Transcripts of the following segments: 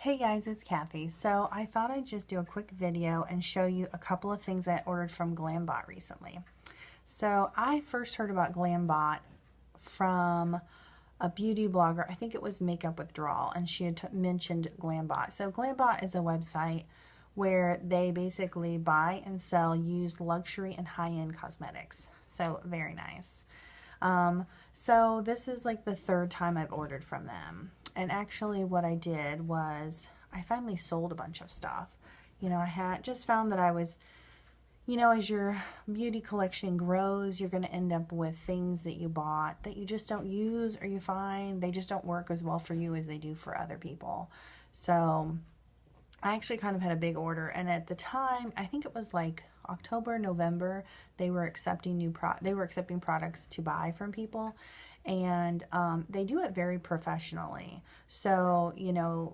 Hey guys, it's Kathy. So I thought I'd just do a quick video and show you a couple of things I ordered from Glambot recently. So I first heard about Glambot from a beauty blogger. I think it was Makeup Withdrawal, and she had mentioned Glambot. So Glambot is a website where they basically buy and sell used luxury and high-end cosmetics. So very nice. So this is like the third time I've ordered from them. And actually what I did was I finally sold a bunch of stuff. You know, I had just found that I was, you know, as your beauty collection grows, you're going to end up with things that you bought that you just don't use, or you find they just don't work as well for you as they do for other people. So I actually kind of had a big order, and at the time, I think it was like October, November, they were accepting products to buy from people, and they do it very professionally. So, you know,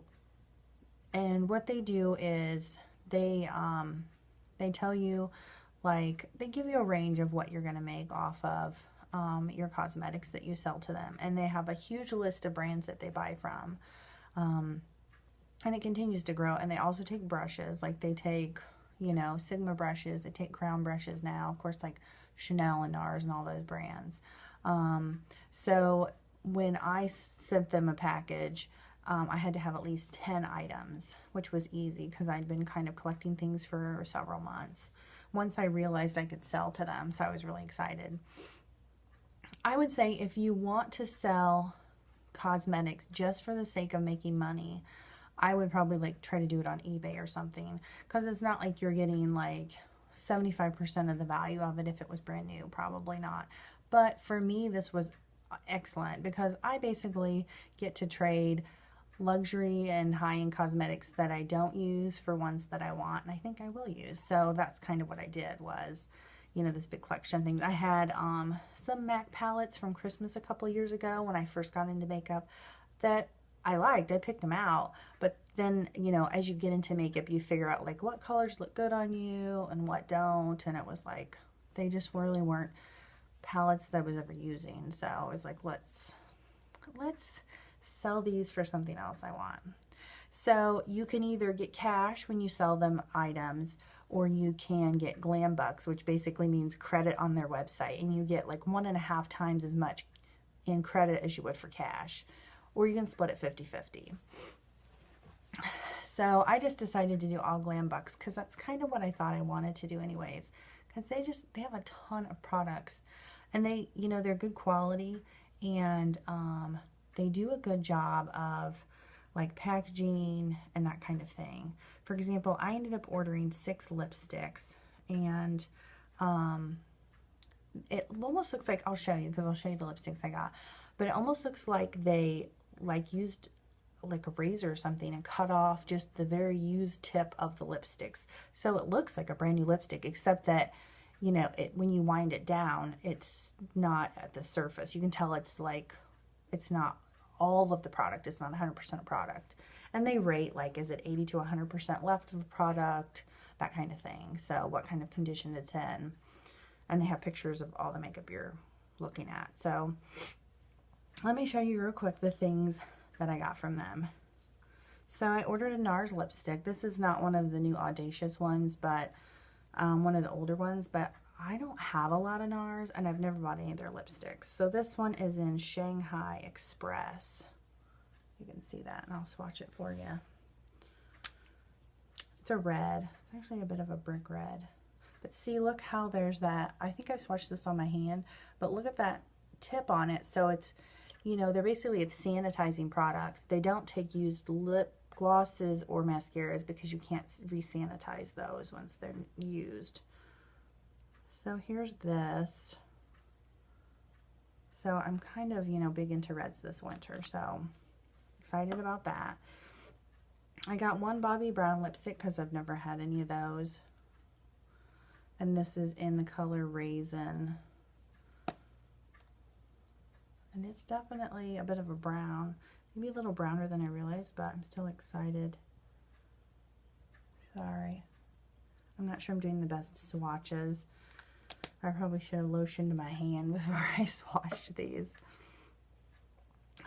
and what they do is they tell you, like, they give you a range of what you're going to make off of your cosmetics that you sell to them, and they have a huge list of brands that they buy from. And it continues to grow. And they also take brushes, like they take, you know, Sigma brushes, they take Crown brushes now, of course, like Chanel and Nars and all those brands. So when I sent them a package, I had to have at least 10 items, which was easy because I'd been kind of collecting things for several months. Once I realized I could sell to them, so I was really excited. I would say if you want to sell cosmetics just for the sake of making money, I would probably like try to do it on eBay or something, because it's not like you're getting like 75% of the value of it if it was brand new. Probably not. But for me, this was excellent because I basically get to trade luxury and high-end cosmetics that I don't use for ones that I want and I think I will use. So that's kind of what I did, was, you know, this big collection of things. I had some MAC palettes from Christmas a couple years ago when I first got into makeup that I liked. I picked them out, but then, you know, as you get into makeup, you figure out like what colors look good on you and what don't, and it was like they just really weren't palettes that I was ever using. So I was like, let's sell these for something else I want. So you can either get cash when you sell them items, or you can get Glambot, which basically means credit on their website, and you get like 1.5 times as much in credit as you would for cash. Or you can split it 50-50. So I just decided to do all Glambot because that's kind of what I thought I wanted to do anyways. Because they have a ton of products, and they, you know, they're good quality, and they do a good job of like packaging and that kind of thing. For example, I ended up ordering 6 lipsticks, and it almost looks like, I'll show you because I'll show you the lipsticks I got, but it almost looks like they like used like a razor or something and cut off just the very used tip of the lipsticks. So it looks like a brand new lipstick, except that, you know, when you wind it down, it's not at the surface. You can tell it's like, it's not all of the product. It's not 100% of product. And they rate like, is it 80 to 100% left of the product, that kind of thing. So what kind of condition it's in. And they have pictures of all the makeup you're looking at. So let me show you real quick the things that I got from them. So I ordered a Nars lipstick. This is not one of the new Audacious ones, but one of the older ones. But I don't have a lot of Nars, and I've never bought any of their lipsticks. So this one is in Shanghai Express. You can see that, and I'll swatch it for you. It's a red. It's actually a bit of a brick red. But see, look how there's that. I think I swatched this on my hand, but look at that tip on it. So it's, you know, they're basically sanitizing products. They don't take used lip glosses or mascaras because you can't re-sanitize those once they're used. So here's this. So I'm kind of, you know, big into reds this winter, so excited about that. I got one Bobbi brown lipstick because I've never had any of those. And this is in the color Raisin. And it's definitely a bit of a brown. Maybe a little browner than I realized, but I'm still excited. Sorry. I'm not sure I'm doing the best swatches. I probably should have lotioned my hand before I swatched these.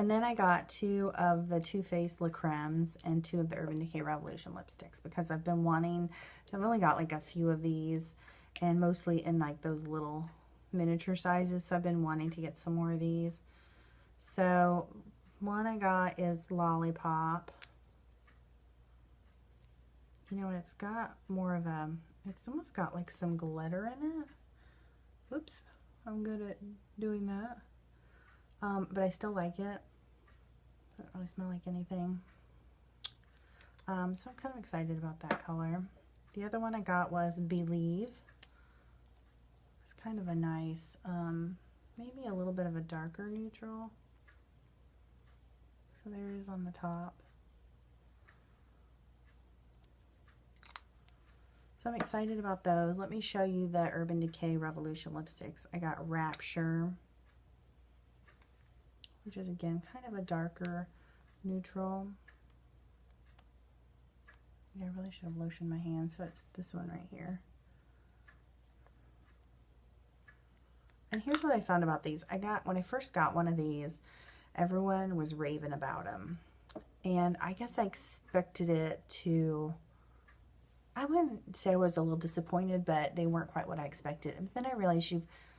And then I got 2 of the Too Faced La Cremes and 2 of the Urban Decay Revolution lipsticks because I've been wanting, I've only got like a few of these and mostly in like those little miniature sizes, so I've been wanting to get some more of these. So one I got is Lollipop. You know, it's got more of a, it's almost got like some glitter in it. Oops, I'm good at doing that. But I still like it. Doesn't really smell like anything. So I'm kind of excited about that color. The other one I got was Believe. It's kind of a nice, maybe a little bit of a darker neutral. So there it is on the top. So I'm excited about those. Let me show you the Urban Decay Revolution lipsticks. I got Rapture, which is again kind of a darker neutral. Yeah, I really should have lotioned my hands, so it's this one right here. And here's what I found about these. When I first got one of these, everyone was raving about them. And I guess I expected it to, I wouldn't say I was a little disappointed, but they weren't quite what I expected. And then I realized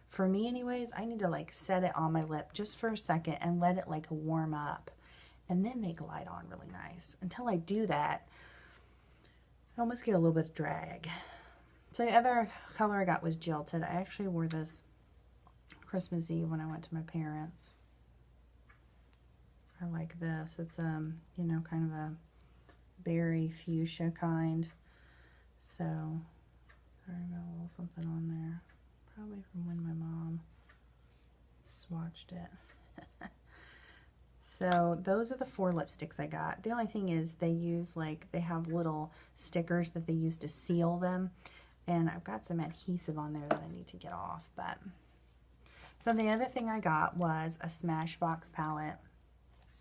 for me anyways, I need to like set it on my lip just for a second and let it like warm up. And then they glide on really nice. Until I do that, I almost get a little bit of drag. So the other color I got was Jilted. I actually wore this Christmas Eve when I went to my parents'. I like this. It's you know, kind of a berry fuchsia kind. So I got a little something on there. Probably from when my mom swatched it. So those are the 4 lipsticks I got. The only thing is they have little stickers that they use to seal them. And I've got some adhesive on there that I need to get off. But so the other thing I got was a Smashbox palette.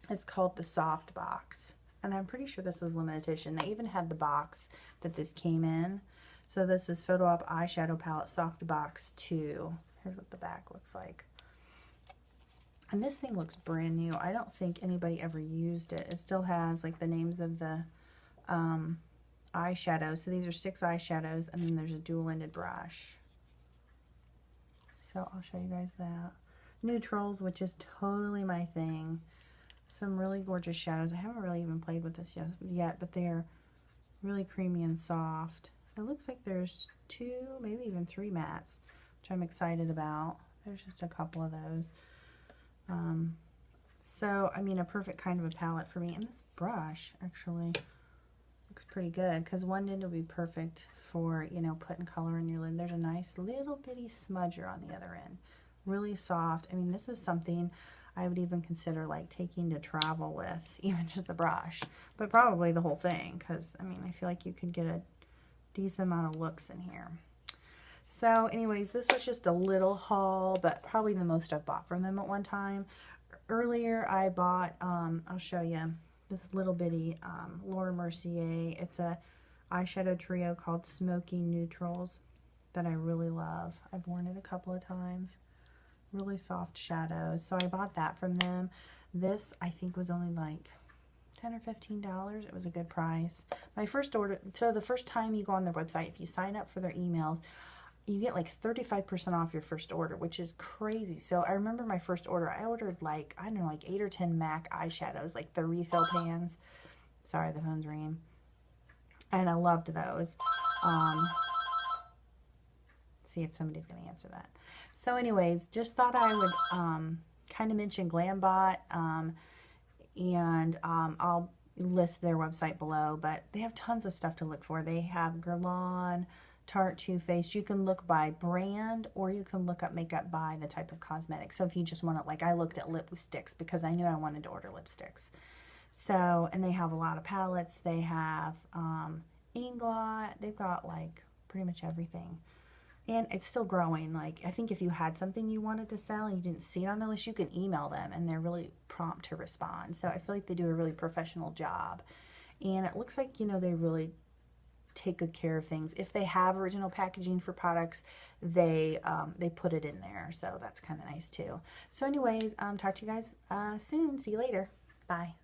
It's called the Softbox. And I'm pretty sure this was limited edition. They even had the box that this came in. So this is Photo Op Eyeshadow Palette Softbox 2. Here's what the back looks like. And this thing looks brand new. I don't think anybody ever used it. It still has like the names of the eyeshadows. So these are 6 eyeshadows, and then there's a dual-ended brush. So I'll show you guys that. Neutrals, which is totally my thing. Some really gorgeous shadows. I haven't really even played with this yet, but they're really creamy and soft. It looks like there's 2, maybe even 3 mattes, which I'm excited about. There's just a couple of those. So, I mean, a perfect kind of a palette for me. And this brush actually looks pretty good because one end will be perfect for, you know, putting color in your lid. There's a nice little bitty smudger on the other end. Really soft. I mean, this is something I would even consider like taking to travel with, even just the brush, but probably the whole thing because, I mean, I feel like you could get a decent amount of looks in here. So anyways, this was just a little haul, but probably the most I've bought from them at one time. Earlier I bought, I'll show you, this little bitty Laura Mercier. It's a eyeshadow trio called Smoky Neutrals that I really love. I've worn it a couple of times. Really soft shadows. So I bought that from them. This I think was only like $10 or $15. It was a good price. My first order, so the first time you go on their website, if you sign up for their emails, you get like 35% off your first order, which is crazy. So I remember my first order, I ordered like, I don't know, like 8 or 10 MAC eyeshadows, like the refill pans. Sorry, the phone's ringing. And I loved those. See if somebody's going to answer that. So anyways, just thought I would kind of mention Glambot, and I'll list their website below, but they have tons of stuff to look for. They have Guerlain, Tarte, Too Faced. You can look by brand, or you can look up makeup by the type of cosmetic. So if you just want to, like, I looked at lipsticks because I knew I wanted to order lipsticks. So, and they have a lot of palettes. They have Inglot. They've got like pretty much everything. And it's still growing. Like, I think if you had something you wanted to sell and you didn't see it on the list, you can email them and they're really prompt to respond. So I feel like they do a really professional job. And it looks like, you know, they really take good care of things. If they have original packaging for products, they put it in there, so that's kind of nice too. So anyways, talk to you guys soon. See you later. Bye.